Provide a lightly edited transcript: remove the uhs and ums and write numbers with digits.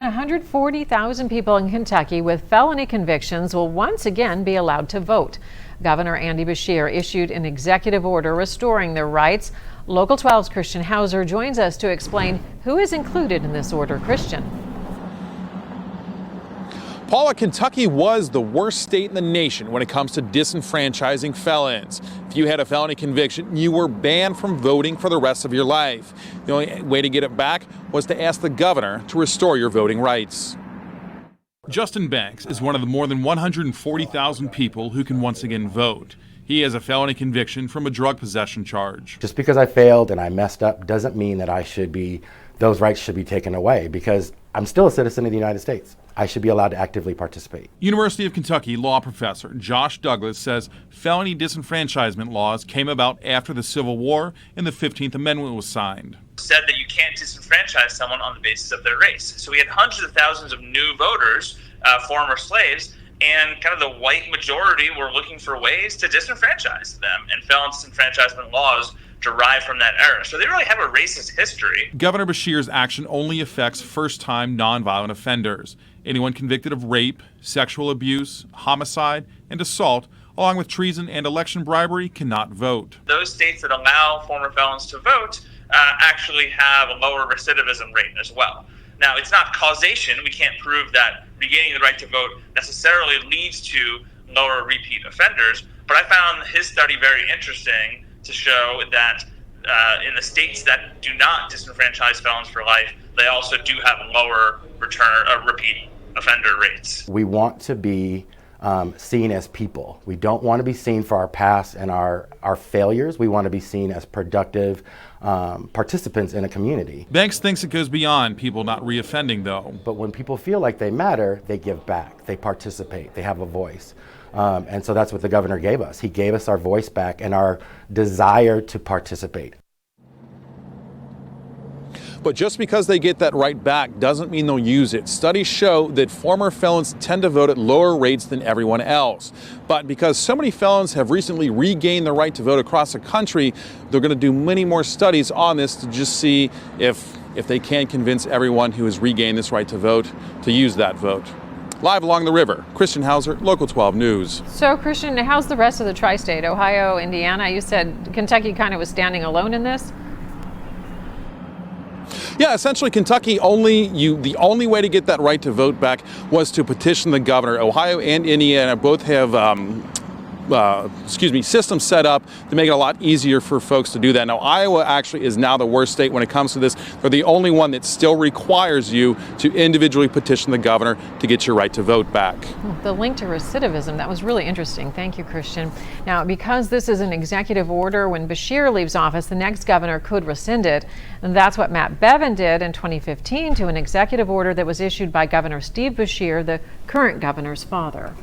140,000 people in Kentucky with felony convictions will once again be allowed to vote. Governor Andy Beshear issued an executive order restoring their rights. Local 12's Christian Hauser joins us to explain who is included in this order. Christian. Paula, Kentucky was the worst state in the nation when it comes to disenfranchising felons. If you had a felony conviction, you were banned from voting for the rest of your life. The only way to get it back was to ask the governor to restore your voting rights. Justin Banks is one of the more than 140,000 people who can once again vote. He has a felony conviction from a drug possession charge. Just because I failed and I messed up doesn't mean that those rights should be taken away, because I'm still a citizen of the United States. I should be allowed to actively participate. University of Kentucky law professor Josh Douglas says felony disenfranchisement laws came about after the Civil War and the 15th Amendment was signed. Said that you can't disenfranchise someone on the basis of their race. So we had hundreds of thousands of new voters, former slaves, and kind of the white majority were looking for ways to disenfranchise them, and felon disenfranchisement laws derive from that era. So they really have a racist history. Governor Beshear's action only affects first-time nonviolent offenders. Anyone convicted of rape, sexual abuse, homicide, and assault, along with treason and election bribery, cannot vote. Those states that allow former felons to vote actually have a lower recidivism rate as well. Now, it's not causation. We can't prove that regaining the right to vote necessarily leads to lower repeat offenders, but I found his study very interesting to show that in the states that do not disenfranchise felons for life, they also do have lower repeat offender rates. We want to be seen as people. We don't want to be seen for our past and our failures. We want to be seen as productive participants in a community. Banks thinks it goes beyond people not reoffending, though. But when people feel like they matter, they give back, they participate, they have a voice. And so that's what the governor gave us. He gave us our voice back and our desire to participate. But just because they get that right back doesn't mean they'll use it. Studies show that former felons tend to vote at lower rates than everyone else. But because so many felons have recently regained the right to vote across the country, they're going to do many more studies on this to just see if they can convince everyone who has regained this right to vote to use that vote. Live along the river, Christian Hauser, Local 12 News. So, Christian, how's the rest of the tri-state? Ohio, Indiana? You said Kentucky kind of was standing alone in this? Yeah, essentially Kentucky the only way to get that right to vote back was to petition the governor. Ohio and Indiana both have systems set up to make it a lot easier for folks to do that. Now, Iowa actually is now the worst state when it comes to this. They're the only one that still requires you to individually petition the governor to get your right to vote back. The link to recidivism, that was really interesting. Thank you, Christian. Now, because this is an executive order, when Beshear leaves office, the next governor could rescind it. And that's what Matt Bevin did in 2015 to an executive order that was issued by Governor Steve Beshear, the current governor's father.